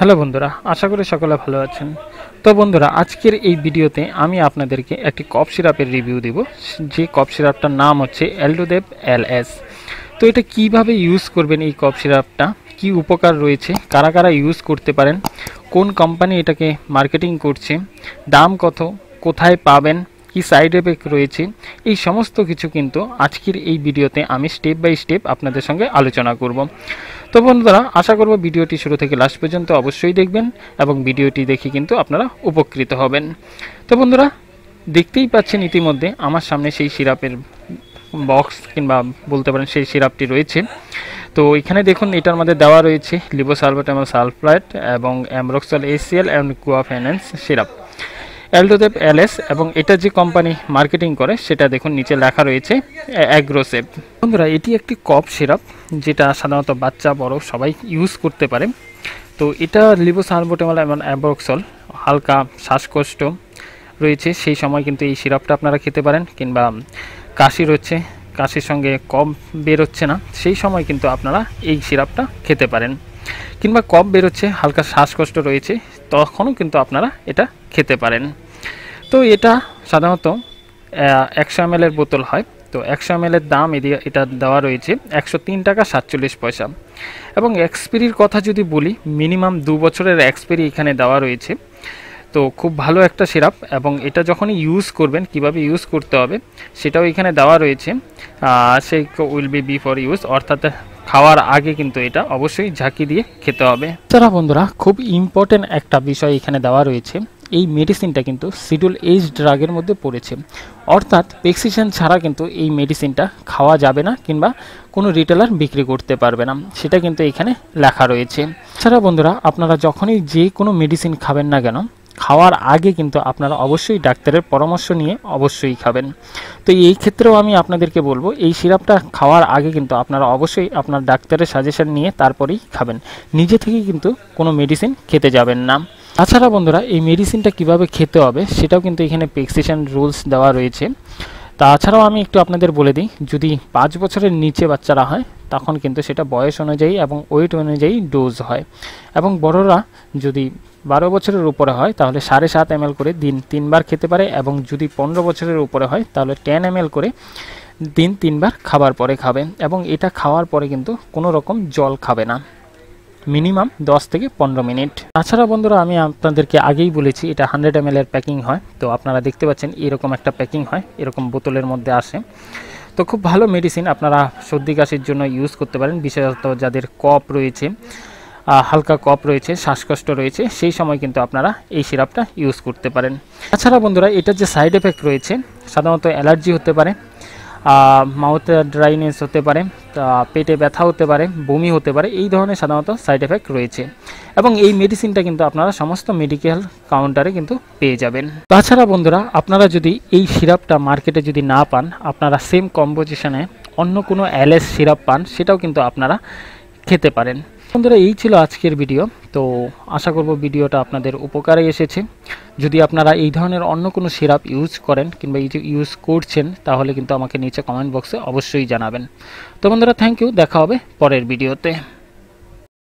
Hello বন্ধুরা, আশা করি সকলে ভালো আছেন। তো বন্ধুরা, আজকের এই ভিডিওতে আমি আপনাদেরকে একটি কফ সিরাপের রিভিউ দেব, যে কফ সিরাপটার নাম হচ্ছে অ্যালোডেভ LS। তো এটা কিভাবে ইউজ করবেন, এই কফ সিরাপটা কি উপকার রয়েছে, কারা কারা ইউজ করতে পারেন, কোন কোম্পানি এটাকে মার্কেটিং করছে, দাম কত, কোথায় পাবেন, কি সাইড এফেক্ট রয়েছে, এই সমস্ত কিছু কিন্তু আজকের এই ভিডিওতে আমি স্টেপ বাই স্টেপ আপনাদের সঙ্গে আলোচনা করব। তো বন্ধুরা, আশা করব ভিডিওটি শুরু থেকে লাস্ট পর্যন্ত অবশ্যই দেখবেন এবং ভিডিওটি দেখে কিন্তু আপনারা উপকৃত হবেন। তো বন্ধুরা, দেখতেই পাচ্ছেন ইতিমধ্যে আমার সামনে সেই সিরাপের বক্স কিংবা বলতে পারেন সেই সিরাপটি রয়েছে। তো এখানে দেখুন, এটার মধ্যে দেওয়া রয়েছে লিভোসালবুটামল সালফেট এবং অ্যামব্রক্সল HCl এবং গুয়াফেনেন্স সিরাপ অ্যালোডেভ LS, এবং এটা যে কোম্পানি মার্কেটিং করে সেটা দেখুন নিচে লেখা রয়েছে অ্যাগ্রোসেভ। বন্ধুরা, এটি একটি কফ সিরাপ যেটা সাধারণত বাচ্চা বড় সবাই ইউজ করতে পারে। তো এটা লিভোসালবুটামল এবং অ্যাম্ব্রক্সল, হালকা শ্বাসকষ্ট রয়েছে সেই সময় কিন্তু এই সিরাপটা আপনারা খেতে পারেন, কিংবা কাশি রয়েছে, কাশির সঙ্গে কফ বেরোচ্ছে না সেই সময় কিন্তু আপনারা এই সিরাপটা খেতে পারেন, কিংবা কফ বেরোচ্ছে, হালকা শ্বাসকষ্ট রয়েছে, তখনও কিন্তু আপনারা এটা খেতে পারেন। তো এটা সাধারণত 100 ml এর বোতল হয়। তো 100 ml এর দাম এটা দেওয়া রয়েছে 103 টাকা 47 পয়সা। এবং এক্সপিরির কথা যদি বলি, মিনিমাম 2 বছরের এক্সপিরি এখানে দেওয়া রয়েছে। তো খুব ভালো একটা সিরাপ, এবং এটা যখনই ইউজ করবেন কিভাবে ইউজ করতে হবে সেটাও এখানে দেওয়া রয়েছে। সেই উইল বি বিফোর ইউজ, অর্থাৎ খাওয়ার আগে কিন্তু এটা অবশ্যই ঝাঁকি দিয়ে খেতে হবে। এছাড়া বন্ধুরা, খুব ইম্পর্টেন্ট একটা বিষয় এখানে দেওয়া রয়েছে, এই মেডিসিনটা কিন্তু শিডিউল এইচ ড্রাগের মধ্যে পড়েছে, অর্থাৎ প্রেসক্রিপশন ছাড়া কিন্তু এই মেডিসিনটা খাওয়া যাবে না, কিংবা কোনো রিটেলার বিক্রি করতে পারবে না, সেটা কিন্তু এখানে লেখা রয়েছে। এছাড়া বন্ধুরা, আপনারা যখনই যে কোনো মেডিসিন খাবেন না কেন, খাওয়ার আগে কিন্তু আপনারা অবশ্যই ডাক্তারের পরামর্শ নিয়ে অবশ্যই খাবেন। তো এই ক্ষেত্রেও আমি আপনাদেরকে বলবো, এই সিরাপটা খাওয়ার আগে কিন্তু আপনারা অবশ্যই আপনার ডাক্তারের সাজেশন নিয়ে তারপরেই খাবেন, নিজে থেকে কিন্তু কোনো মেডিসিন খেতে যাবেন না। তাছাড়া বন্ধুরা, এই মেডিসিনটা কিভাবে খেতে হবে সেটাও কিন্তু এখানে প্রেসক্রিপশন রুলস দেওয়া রয়েছে। তাছাড়াও আমি একটু আপনাদের বলে দিই, যদি 5 বছরের নিচে বাচ্চারা হয় তখন কিন্তু সেটা বয়স অনুযায়ী এবং ওয়েট অনুযায়ী ডোজ হয়, এবং বড়রা যদি 12 বছরের উপরে হয় তাহলে 7.5 ml করে দিন 3 বার খেতে পারে, এবং যদি 15 বছরের উপরে হয় তাহলে 10 ml করে দিন 3 বার খাবার পরে খাবে, এবং এটা খাওয়ার পরে কিন্তু কোনো রকম জল খাবে না, মিনিমাম 10 থেকে 15 মিনিট। তাছাড়া বন্ধুরা, আমি আপনাদেরকে আগেই বলেছি এটা 100 ml এর প্যাকিং হয়। তো আপনারা দেখতে পাচ্ছেন এরকম একটা প্যাকিং হয়, এরকম বোতলের মধ্যে আসে। তো খুব ভালো মেডিসিন, আপনারা সর্দি কাশির জন্য ইউজ করতে পারেন, বিশেষত যাদের কফ রয়েছে, হালকা কফ রয়েছে, শ্বাসকষ্ট রয়েছে, সেই সময় কিন্তু আপনারা এই সিরাপটা ইউজ করতে পারেন। তাছাড়া বন্ধুরা, এটার যে সাইড এফেক্ট রয়েছে, সাধারণত অ্যালার্জি হতে পারে, মাউথে ড্রাইনেস হতে পারে, পেটে ব্যথা হতে পারে, বমি হতে পারে, এই ধরনের সাধারণত সাইড এফেক্ট রয়েছে, এবং এই মেডিসিনটা কিন্তু আপনারা সমস্ত মেডিকেল কাউন্টারে কিন্তু পেয়ে যাবেন। তাছাড়া বন্ধুরা, আপনারা যদি এই সিরাপটা মার্কেটে যদি না পান, আপনারা সেম কম্পোজিশনে অন্য কোনো LS সিরাপ পান, সেটাও কিন্তু আপনারা খেতে পারেন। বন্ধুরা, এই ছিল আজকের ভিডিও। তো আশা করব ভিডিওটা আপনাদের উপকারে এসেছে। যদি আপনারা এই ধরনের অন্য কোনো সিরাপ ইউজ করেন কিংবা ইউজ করছেন, তাহলে কিন্তু আমাকে নিচে কমেন্ট বক্সে অবশ্যই জানাবেন। তো বন্ধুরা, থ্যাংক ইউ, দেখা হবে পরের ভিডিওতে।